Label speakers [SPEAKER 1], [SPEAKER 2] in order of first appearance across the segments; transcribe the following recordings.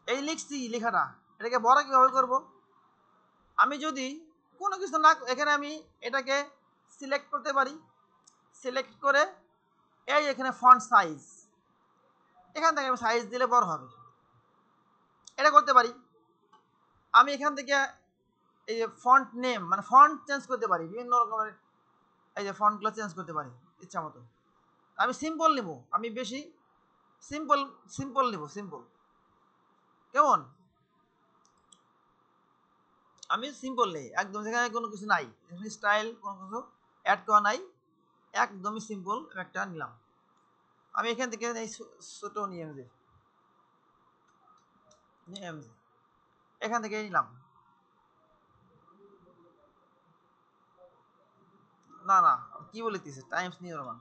[SPEAKER 1] এই লিখছি লেখাটা, এটাকে বড় কীভাবে করব? আমি যদি কোনো কিছু না, এখানে আমি এটাকে সিলেক্ট করতে পারি, সিলেক্ট করে এই এখানে ফন্ট সাইজ, এখান থেকে আমি সাইজ দিলে বড় হবে, এটা করতে পারি। আমি এখান থেকে এই যে ফন্ট নেম মানে ফন্ট চেঞ্জ করতে পারি, বিভিন্ন রকমের এই যে ফন্টগুলো চেঞ্জ করতে পারি ইচ্ছা মতো। আমি সিম্পল নিব, আমি বেশি সিম্পল সিম্পল নিব, সিম্পল কেমন, আমি সিম্পল নেই একদম, যেখানে কোনো কিছু নাই, স্টাইল কোনো কিছু অ্যাড করা নাই, একদমই সিম্পল একটা নিলাম। আমি এখান থেকে এই ছোটো নিয়ে এখান থেকে নিলাম, না না কি বলিতেছে, Times New Roman,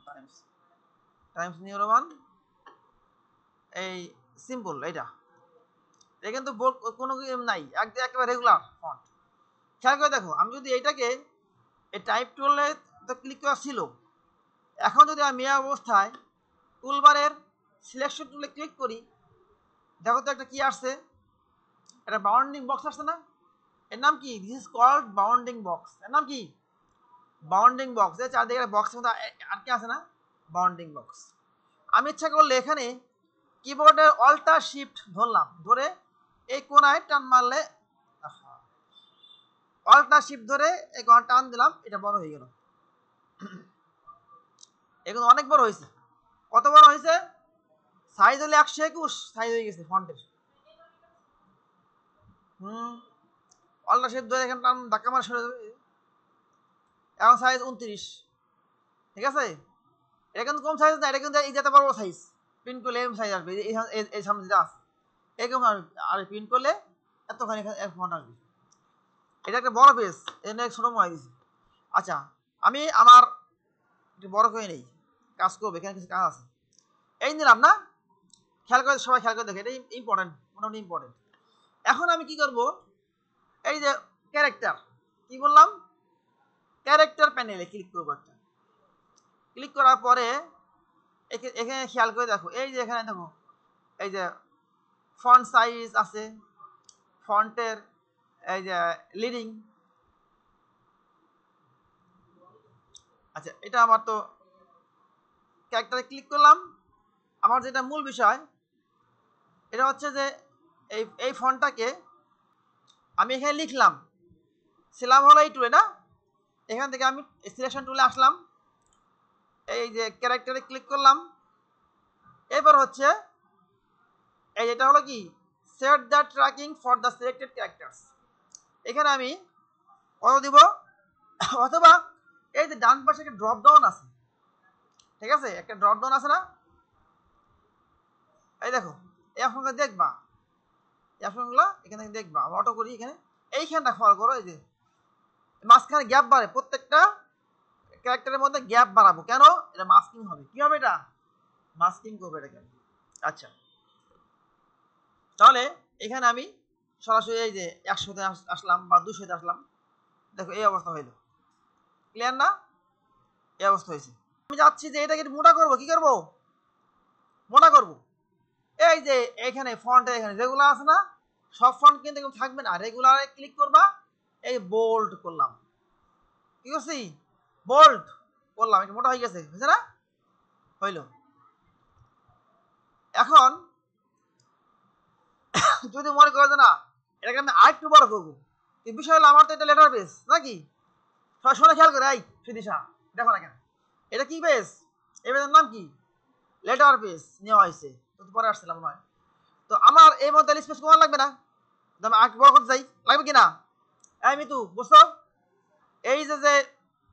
[SPEAKER 1] Times New Roman, এই সিম্পল এইটা, এটা কিন্তু কোনো নাই, একেবারে রেগুলার ফন্ট। খেয়াল করে দেখো, আমি যদি এইটাকে এই টাইপ টুলে তো ক্লিক করা ছিল, এখন যদি আমি এই অবস্থায় টুলবারের সিলেকশন টুলে ক্লিক করি, দেখো তো একটা কি আসছে, একটা বাউন্ডিং বক্স আসছে না, এর নাম কি, this is called bounding box, এর নাম কি বাউন্ডিং বক্স, এর চারদিকে বক্সের মধ্যে আটকে আছে না, বাউন্ডিং বক্স। আমি ইচ্ছা করলে এখানে কিবোর্ডের অল্টার শিফট ধরলাম, ধরে এই কোনায় টান মারলে, অল্টার শিফট ধরে এই কোনায় টান দিলাম, এটা বড় হয়ে গেল, এগুলো অনেক বড় হয়েছে। কত বড় হয়েছে, সাইজ হলে 121 সাইজ হয়ে গেছে ফন্টের। অল্টার শিফট ধরে এখানে টান ধাক্কা মারা সরে যাবে, এখন সাইজ 29, ঠিক আছে। এটা কিন্তু কম সাইজ না, এটা কিন্তু এই যেতে বড় সাইজ, প্রিন্ট করলে এরকম সাইজ আসবে, এই সামনে যেটা আছে এরকম আর প্রিন্ট করলে এতখানি ফন্ট আসবে। এটা একটা বড় পেজ, এর ছোটো মোবাইল দিয়েছি। আচ্ছা, আমি আমার একটু বড় করে নেই, কাজ করবো, এখানে কিছু কাজ আছে, এই নিলাম না, খেয়াল করে সবাই খেয়াল করে দেখে, এটা ইম্পর্টেন্ট, মোটামুটি ইম্পর্টেন্ট। এখন আমি কি করব, এই যে ক্যারেক্টার, কি বললাম, ক্যারেক্টার প্যানেলে ক্লিক করবো একটা, ক্লিক করার পরে এখানে খেয়াল করে দেখো, এই যে এখানে দেখো এই যে ফন্ট সাইজ আছে, ফন্টের এই যে লিডিং, আচ্ছা এটা আমার তো ক্যারেক্টারে ক্লিক করলাম, আমার যেটা মূল বিষয় এটা হচ্ছে যে এই ফন্টটাকে আমি এখানে লিখলাম, ছিলাম হলো এই টুলে না, এখান থেকে আমি সিলেকশন টুলে আসলাম, এই যে ক্যারেক্টারে ক্লিক করলাম, এবার হচ্ছে এই এটা হলো কি, set the tracking for the selected characters, এখানে আমি কত দিব, অথবা এই যে ডান পাশে একটা ড্রপ ডাউন আছে, ঠিক আছে, একটা ড্রপ ডাউন আছে না, এই দেখো এই অপশনটা দেখবা, এই অপশনগুলো এখানে দেখবা, আমি অটো করি, এখানে এইখানটা ফলো করো, এই যে মাঝখানে গ্যাপ বাড়ে, প্রত্যেকটা ক্যারেক্টারের মধ্যে গ্যাপ বাড়াবো কেন, এটা মাস্কিং হবে, কি হবে এটা, মাস্কিং করবে এটাকে। আচ্ছা, তাহলে এখানে আমি সরাসরি এই যে 100-তে আসলাম বা 200-তে আসলাম, দেখো এই অবস্থা হইলো, ক্লিয়ার না, এই অবস্থা হয়েছে। আমি যাচ্ছি যে এটাকে মোটা করবো, কি করবো, মোটা করবো, এই যে এখানে ফন্টে এখানে রেগুলার আছে না, সব ফন্ট কিন্তু থাকবে না, রেগুলারে ক্লিক করবা, এই বোল্ড করলাম, কি করছি, বোল্ড করলাম, এটা মোটা হয়ে গেছে, হয়েছে না, হইল। এখন যদি মনে করো যে না এটাকে আমি আরেকটু বড় করবো, এই বিষয় হলো আমার তো এটা লেটার বেস নাকি, সবাই শোনে খেয়াল করে, এই সুদিশা দেখো না কেন, এটা কি বেস, এই বেসের নাম কি, লেটার বেস নেওয়া হয়েছে, তো পরে আসছিলাম নয়, তো আমার এই মধ্যে স্পেস কমান লাগবে না, আমি আরেকটু বড় করতে চাই, লাগবে কিনা, এই মিতু বুঝছো, এই যে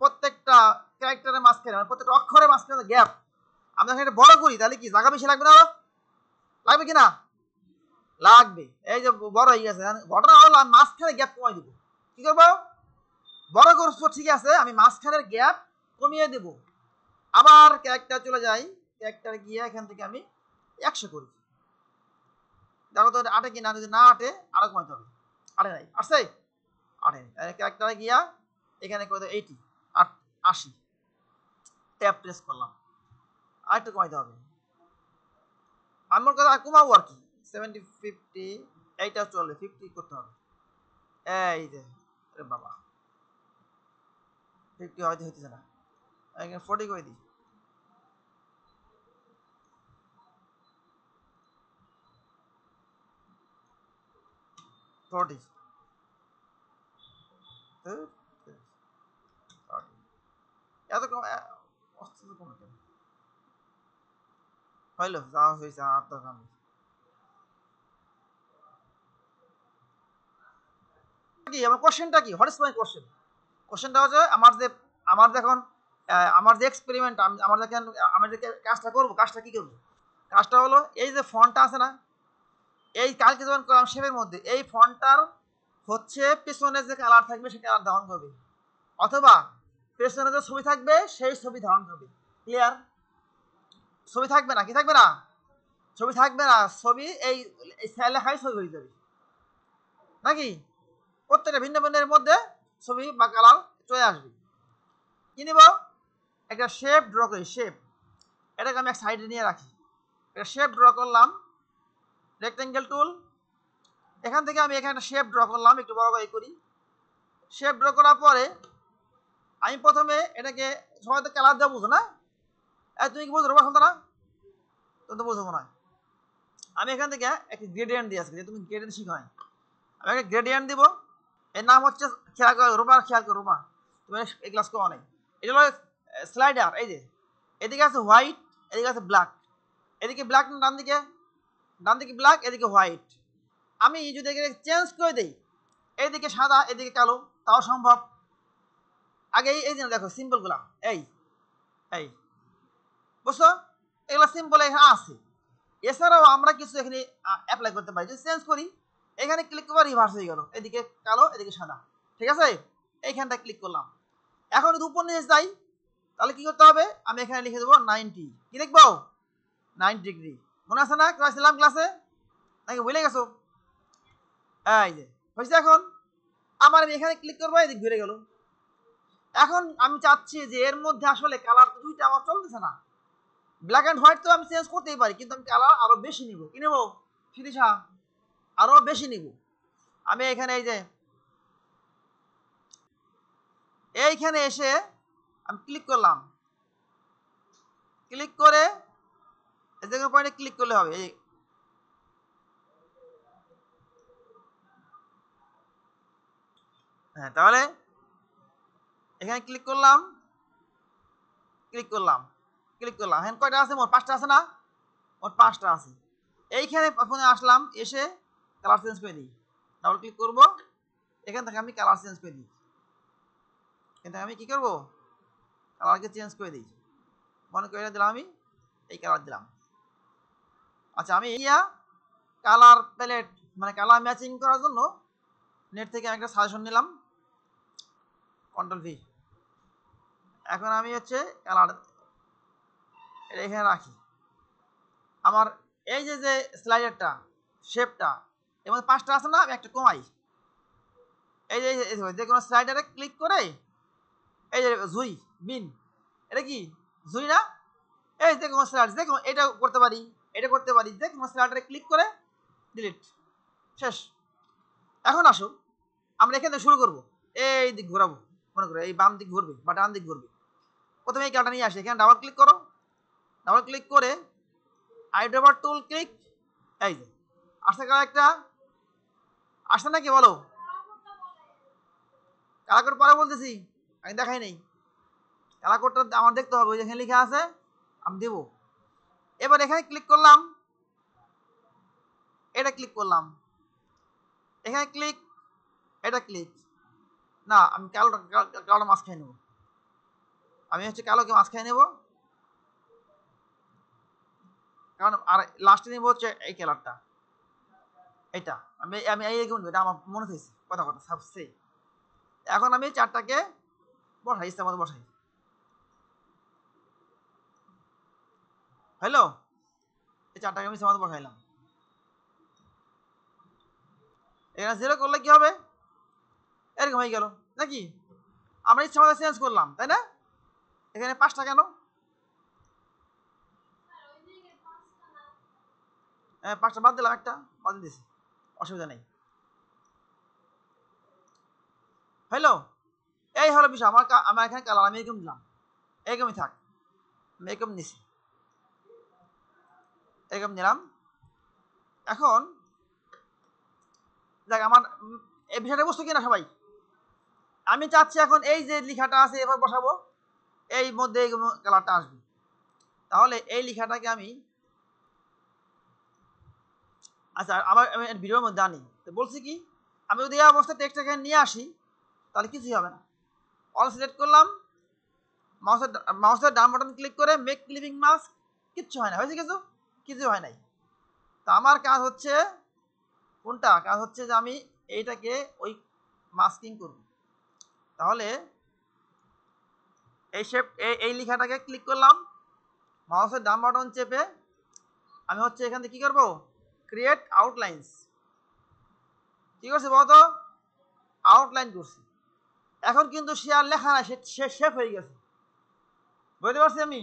[SPEAKER 1] প্রত্যেকটা ক্যারেক্টারের মাঝখানে মানে প্রত্যেকটা অক্ষরের মাঝখানে গ্যাপ, আমরা যখন এটা বড় করি তাহলে কি জায়গা বেশি লাগবে না, লাগবে কিনা, লাগবে, এই যে বড় হয়ে গেছে, ঘটনা হলো আমি মাঝখানে গ্যাপ কমাই দিব, কি করবো, বড় করছো ঠিক আছে, আমি মাঝখানের গ্যাপ কমিয়ে দেব, আবার ক্যারেক্টার চলে যাই, ক্যারেক্টার গিয়ে এখান থেকে আমি 100 করি, দেখো তো আটে কিনা, যদি না আটে আরো কমাইতে হবে, আটে নাই, আসছে আটে নাই, ক্যারেক্টারে গিয়া এখানে কত 80 ট্যাপ প্রেস করলাম, আরেকটু কমাইতে হবে, আমার কথা কমাবো আর কি, 70 50 এইটা চলে 50 করতে হবে। এই যে আরে বাবা 50 হয়তো হইতেছে না, এখানে 40 করে দিই। এত কম অস্তিত্ব কমে কেন হইলো, যা হয়েছে আর তো কাম কি। আমার কোশ্চেনটা কি, হোয়াট ইজ মাই কোশ্চেন? কোশ্চেনটা হচ্ছে আমার দেখুন আমার যে এক্সপেরিমেন্ট আমার যে কাজটা করবো, কাজটা কি করবো? কাজটা হলো এই যে ফন্টটা আছে না, এই কালকে যখন করলাম শেপের মধ্যে, এই ফন্টটার হচ্ছে পেছনে যে কালার থাকবে সে কালার ধারণ করবে, অথবা পেছনে যে ছবি থাকবে সেই ছবি ধারণ করবে। ক্লিয়ার? ছবি থাকবে না, কি থাকবে না? ছবি থাকবে না, ছবি এই লেখাই ছবি হয়ে যাবে নাকি? প্রত্যেকটা ভিন্ন ভিন্নের মধ্যে ছবি বা কালার চলে আসবে। কি নিব? একটা শেপ ড্র করি, শেপ। এটাকে আমি এক সাইডে নিয়ে রাখি। একটা শেপ ড্র করলাম, রেক্টেঙ্গেল টুল। এখান থেকে আমি এখানে একটা শেপ ড্র করলাম, একটু বড় করে করি। শেপ ড্র করার পরে আমি প্রথমে এটাকে, সবাই তো কালার দেওয়া বুঝো না? তুমি কি বুঝো রোবা না? তুমি তো বুঝো না। আমি এখান থেকে একটা গ্রেডিয়েন্ট দিয়ে আসছি, তুমি গ্রেডিয়েন্ট শিখো। আমি একটা গ্রেডিয়েন্ট দিব, এর নাম হচ্ছে, খেয়াল করো রোবা, খেয়াল করো রোবা, তুমি এই ক্লাস করো নাই। এটা হলো স্লাইডার। এই যে এদিকে আছে হোয়াইট, এদিকে আছে ব্ল্যাক। এদিকে ব্ল্যাক, ডান দিকে ব্ল্যাক, এদিকে হোয়াইট। আমি যদি এখানে চেঞ্জ করে দিই, এইদিকে সাদা এদিকে কালো, তাও সম্ভব। আগে এই যে দেখো সিম্বলগুলা, এই এই বুঝছো? এগুলো সিম্বল এখানে আছে। এছাড়াও আমরা কিছু এখানে অ্যাপ্লাই করতে পারি। যদি চেঞ্জ করি, এখানে ক্লিক করবো, রিভার্স হয়ে গেল, এদিকে কালো এদিকে সাদা। ঠিক আছে? এইখানটা ক্লিক করলাম। এখন যদি উপর নিয়ে যাই, তাহলে কি করতে হবে? আমি এখানে লিখে দেবো 90। কি লিখবো? 90 ডিগ্রি। মনে আছে না ক্লাস ছিলাম ক্লাসে, নাকি ভুলে গেছো? এই যে হয়েছে। এখন আমার আমি এখানে ক্লিক করবো, এদিক ঘুরে গেল। এখন আমি চাচ্ছি যে এর মধ্যে আসলে কালার তো দুইটা আমার চলতেছে না। ব্ল্যাক অ্যান্ড হোয়াইট তো আমি চেঞ্জ করতেই পারি, কিন্তু আমি কালার আরো বেশি নিব। কি নেবো ফিরিসা? আরো বেশি নিব। আমি এখানে এই যে এইখানে এসে আমি ক্লিক করলাম, ক্লিক করে এই যে পয়েন্টে ক্লিক করলে হবে। এই হ্যাঁ, তাহলে এখানে ক্লিক করলাম, ক্লিক করলাম, ক্লিক করলাম। হ্যাঁ, কয়টা আছে মোট? 5টা আছে না? মোট 5টা আছে। এইখানে ফোনে আসলাম, এসে কালার চেঞ্জ করে দিই। ডাবল ক্লিক করব, এখান থেকে আমি কালার চেঞ্জ করে দিই। এখান থেকে আমি কি করব? কালারকে চেঞ্জ করে দিই। মনে করে দিলাম আমি এই কালার দিলাম। আচ্ছা, আমি কালার প্যালেট মানে কালার ম্যাচিং করার জন্য নেট থেকে একটা সাজেশন নিলাম, কন্ট্রোল ভি। এখন আমি হচ্ছে কালার এটা এখানে রাখি। আমার এই যে যে স্লাইডারটা, শেপটা, এর মধ্যে 5টা আছে না? আমি একটা কমাই। এই যে যে কোনো স্লাইডারে ক্লিক করে, এই যে জুই বিন, এটা কি জুই না? এই যে কোনো স্লাইড, যে কোনো এটা করতে পারি, এটা করতে পারি, যে কোনো স্লাইডারে ক্লিক করে ডিলিট, শেষ। এখন আসো, আমরা এখান থেকে শুরু করবো। এই দিক ঘোরাবো, মনে করো এই বাম দিক ঘুরবে বা ডান দিক ঘুরবে। প্রথমে এই কাটা নিয়ে আসি, এখানে ডাবল ক্লিক করো, ডাবল ক্লিক করে আইড্রপার টুল ক্লিক। এই যে আসছে কালার একটা, আসছে নাকি বলো? কালার কোড পরে বলতেছি, আমি দেখাই নেই। কালার কোডটা আমার দেখতে হবে, ওই যেখানে লেখা আছে আমি দেব। এবার এখানে ক্লিক করলাম, এটা ক্লিক করলাম, এখানে ক্লিক, এটা ক্লিক। না, আমি কালোটা মাছ খাই নেবো। আমি হচ্ছে কালোকে মাছ খাই নেব, কারণ আর লাস্টে নেবো হচ্ছে এই কালারটা, এইটা। আমি আমি এই গুণ, এটা আমার মনে হয়েছে, কথা কথা সবচেয়ে। এখন আমি 4টাকে বসাই, ইচ্ছা মতো বসাই। হ্যালো, এই 4টাকে আমি ইচ্ছা মতো বসাইলাম। এখানে 0 করলে কি হবে? এরকম হয়ে গেল নাকি? আমরা ইচ্ছা মতো চেঞ্জ করলাম, তাই না? এখানে 5টা কেন? 5টা বাদ দিলাম, একটা বাদ দিয়েছি। অসুবিধা নেই। হ্যালো, এই হলো বিষয়। আমার এখানে কালার আমি এরকম দিলাম, এরকমই থাক, আমি এরকম নিছি, এরকম নিলাম। এখন দেখ আমার এই বিষয়টা বুঝছো কিনা সবাই? আমি চাচ্ছি এখন এই যে লেখাটা আছে এবার বসাবো, এই মধ্যে এই কালারটা আসবে। তাহলে এই লেখাটাকে আমি, আচ্ছা আমার আমি ভিডিওর মধ্যে আনি, তো বলছি কি আমি যদি এই অবস্থা টেক্সট এখানে নিয়ে আসি তাহলে কিছুই হবে না। অল সিলেক্ট করলাম, মাউসের ডান বাটন ক্লিক করে মেক ক্লিপিং মাস্ক, কিচ্ছু হয় না। হয়েছে কিছু? কিছু হয় নাই। তা আমার কাজ হচ্ছে কোনটা? কাজ হচ্ছে যে আমি এইটাকে ওই মাস্কিং করব। তাহলে এই শেপ এই লেখাটাকে ক্লিক করলাম, মাউসের ডান বাটন চেপে আমি হচ্ছে এখান থেকে কি করব? Create outlines. কি করছি বলতো? আউটলাইন করছি। এখন কিন্তু সে আর লেখা না, সে শেপ হয়ে গেছে। বুঝতে পারছি আমি?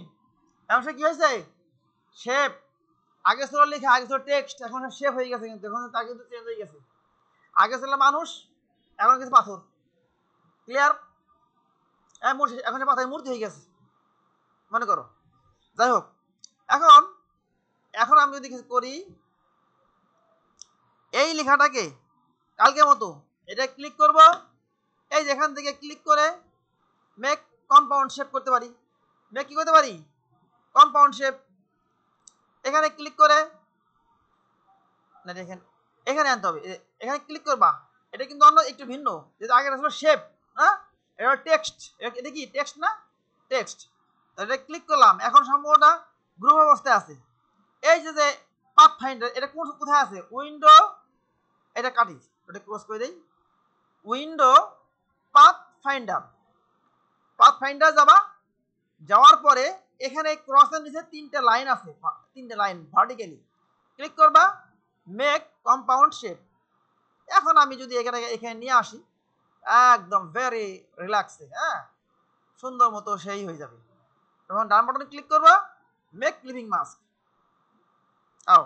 [SPEAKER 1] এখন সে কি হয়েছে? শেপ। আগে ছিল লেখা, আগে ছিল টেক্সট, এখন শেপ হয়ে গেছে। কিন্তু এখন তার কিন্তু চেঞ্জ হয়ে গেছে। আগে ছিল মানুষ, এখন কিছু পাথর। ক্লিয়ার? এখন মাথায় মূর্তি হয়ে গেছে মনে করো। যাই হোক, এখন এখন আমি যদি কিছু করি, এই লেখাটাকে কালকে মতো এটা ক্লিক করব, এই যে এখান থেকে ক্লিক করে মেক কম্পাউন্ড শেপ করতে পারি। মেক কি করতে পারি? Compound shape. এখানে ক্লিক করে না, এখানে এখানে আনতে হবে, এখানে ক্লিক করবা। এটা কিন্তু অন্য একটু ভিন্ন, যেটা আগে ছিল শেপ, হ্যাঁ এটা টেক্সট। এটা কি টেক্সট না? টেক্সট। এটা ক্লিক করলাম, এখন সম্পূর্ণটা গ্রুপ অবস্থায় আছে। এই যে পাথ ফাইন্ডার, এটা কোথায় আছে? উইন্ডো, এটা কাটি, এটা ক্লোজ করে দেই। Window path finder, path finder যাবা, যাওয়ার পরে এখানে ক্রসের নিচে তিনটে লাইন আছে, তিনটে লাইন ভার্টিক্যালি ক্লিক করবা, মেক কম্পাউন্ড শেপ। এখন আমি যদি এখানে নিয়ে আসি, একদম ভেরি রিল্যাক্সে, হ্যাঁ সুন্দর মতো সেই হয়ে যাবে। তখন ডান বাটনে ক্লিক করবা, মেক ক্লিপিং মাস্ক। আও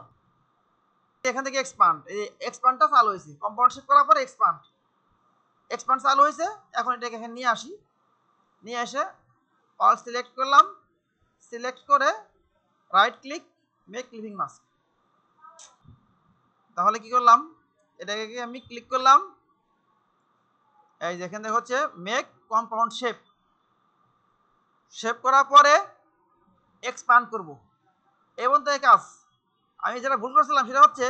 [SPEAKER 1] এখান থেকে এক্সপান্ড, এই এক্সপান্ডটা চালু হয়েছে। কম্পাউন্ড শেপ করার পরে এক্সপান্ড চালু হয়েছে। এখন এটাকে এখানে নিয়ে আসি, নিয়ে এসে অল সিলেক্ট করলাম, সিলেক্ট করে right click, make clipping mask. তাহলে কি করলাম? এটাকে আমি ক্লিক করলাম, এই যে এখানে হচ্ছে মেক কম্পাউন্ড শেপ। শেপ করার পরে এক্সপান্ড করব, এবং তো এই কাজ। আমি যেটা ভুল করছিলাম সেটা হচ্ছে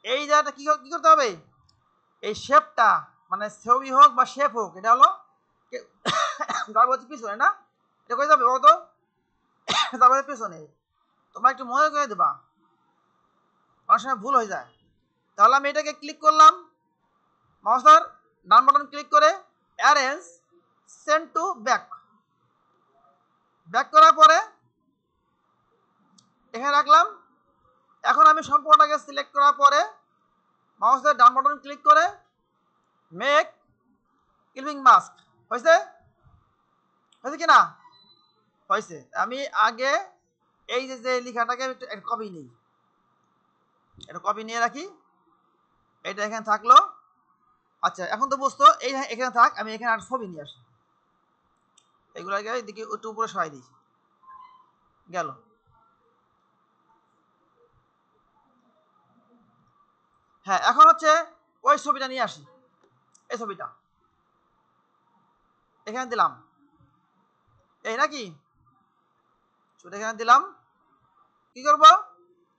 [SPEAKER 1] এই জায়গাটা কি করতে হবে? এই শেপটা, মানে ছবি হোক বা শেপ হোক, এটা হলো যাবে হচ্ছে পিছনে, না এটা কই যাবে বলতো? যাবে পিছনে। তোমরা একটু মনে করে দেবা, অনেক সময় ভুল হয়ে যায়। তাহলে আমি এটাকে ক্লিক করলাম, মাউসের ডান বাটন ক্লিক করে arrange send to back. Back করার পরে এখানে রাখলাম। এখন আমি সম্পূর্ণটাকে সিলেক্ট করার পরে মাউসের ডান বাটন ক্লিক করে মেক ক্লিপিং মাস্ক। হয়েছে? হয়েছে কি না? হয়েছে। আমি আগে এই যে লেখাটাকে একটু কপি নিই, এটা কপি নিয়ে রাখি, এটা এখানে থাকলো। আচ্ছা এখন তো বুঝতো, এই এখানে থাক, আমি এখানে আর ছবি নিয়ে আসি, এগুলোকে এদিকে একটু উপরে সরাই দিই, গেল। হ্যাঁ এখন হচ্ছে ওই ছবিটা নিয়ে আসি, এই ছবিটা এখানে দিলাম, এই নাকি ছবিটা এখানে দিলাম। কি করব?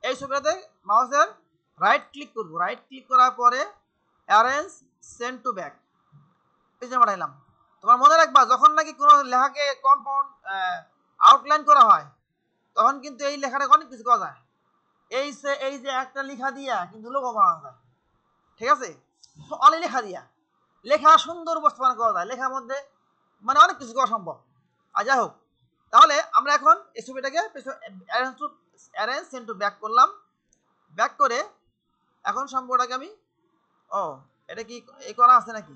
[SPEAKER 1] এই ছবিটাতে মাউসের রাইট ক্লিক করব, রাইট ক্লিক করার পরে অ্যারেঞ্জ সেন্ড টু ব্যাক, এই যে পাঠাইলাম। তোমার মনে রাখবা, যখন নাকি কোনো লেখাকে কম্পাউন্ড আউটলাইন করা হয়, তখন কিন্তু এই লেখাটাকে অনেক কিছু করা যায়। এই যে একটা লেখা দিয়া কিন্তু লোগো বানানো যায়, ঠিক আছে? অনেক লেখা দিয়া লেখা সুন্দর উপস্থাপনা করা যায়, লেখার মধ্যে মানে অনেক কিছু করা সম্ভব। আর যাই হোক, তাহলে আমরা এখন এই ছবিটাকে অ্যারেঞ্জ সেন্ড টু ব্যাক করলাম। ব্যাক করে এখন সম্পূর্ণটাকে আমি, ও এটা কি এই করা আছে নাকি?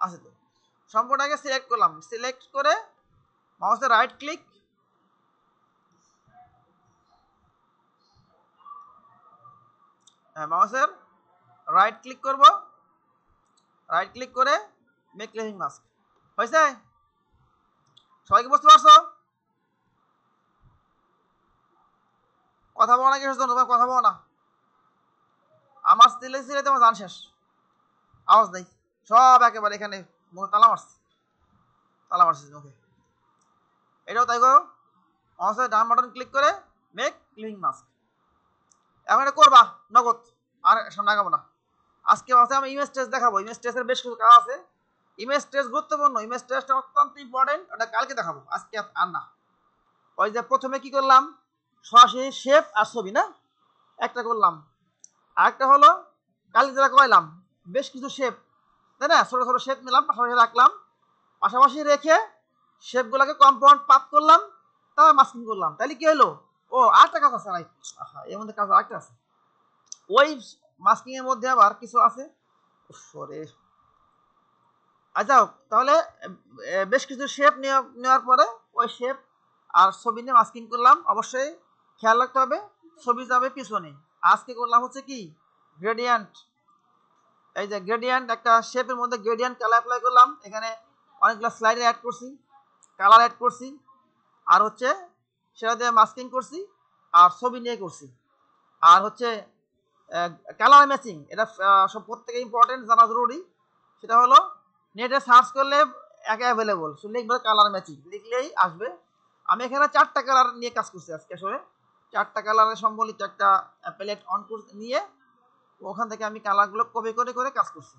[SPEAKER 1] আছে তো। সম্পূর্ণটাকে সিলেক্ট করলাম, সিলেক্ট করে মাউসের রাইট ক্লিক, মাউসের রাইট ক্লিক করব, রাইট ক্লিক করে মেক লিভিং মাস্ক। হয়েছে? সবাইকে বুঝতে পারছো? কথা বলো না কিসের জন্য? তোমার কথা বলো না, আমার সিলে তোমার জান শেষ, আওয়াজ নেই, সব একেবারে এখানে মুখে তালা মারছে, তালা মারছিস মুখে। এটাও তাই করো, মাউসের ডান বাটন ক্লিক করে মেক লিভিং মাস্ক। এখন এটা করবা নগদ, আর সামনে আগাবো না। আজকে আছে আমি ইমেজ টেস্ট দেখাবো। ইমেজ টেস্টের বেশ কিছু কাজ আছে। ইমেজ টেস্ট গুরুত্বপূর্ণ, ইমেজ টেস্টটা অত্যন্ত ইম্পর্টেন্ট, ওটা কালকে দেখাবো, আজকে আর না। ওই যে প্রথমে কি করলাম, সরাসরি শেপ আর ছবি না একটা করলাম, আরেকটা হলো কালকে যেটা করাইলাম বেশ কিছু শেপ, তাই না, ছোটো ছোটো শেপ নিলাম পাশাপাশি রাখলাম, পাশাপাশি রেখে শেপগুলোকে কম্পাউন্ড পাত করলাম, তারপর মাস্কিং করলাম। তাহলে কি হলো, ও আরেকটা কাজ আছে, রাইট, এর মধ্যে কাজ আরেকটা আছে, ওই মাস্কিং এর মধ্যে আবার কিছু আছে। সরে আচ্ছা, তাহলে বেশ কিছু শেপ নেওয়ার পরে ওই শেপ আর ছবি নিয়ে মাস্কিং করলাম। অবশ্যই খেয়াল রাখতে হবে ছবি যাবে পিছনে। আজকে করলাম হচ্ছে কি গ্রেডিয়েন্ট, এই যে গ্রেডিয়েন্ট, একটা শেপের মধ্যে গ্রেডিয়েন্ট কালার অ্যাপ্লাই করলাম, এখানে অনেকগুলো স্লাইডার অ্যাড করছি, কালার অ্যাড করছি, আর হচ্ছে সেটা দিয়ে মাস্কিং করছি, আর ছবি নিয়ে করছি। আর হচ্ছে কালার ম্যাচিং, এটা সব প্রত্যেকে ইম্পর্টেন্ট জানা জরুরি। সেটা হলো নেটে সার্চ করলে একে অ্যাভেলেবল, শুধু লিখবে কালার ম্যাচিং, লিখলেই আসবে। আমি এখানে 4টা কালার নিয়ে কাজ করছি আজকে। আসলে 4টা কালারের সম্বলিত একটা প্যালেট অন নিয়ে ওখান থেকে আমি কালারগুলো কপি করে করে কাজ করছি।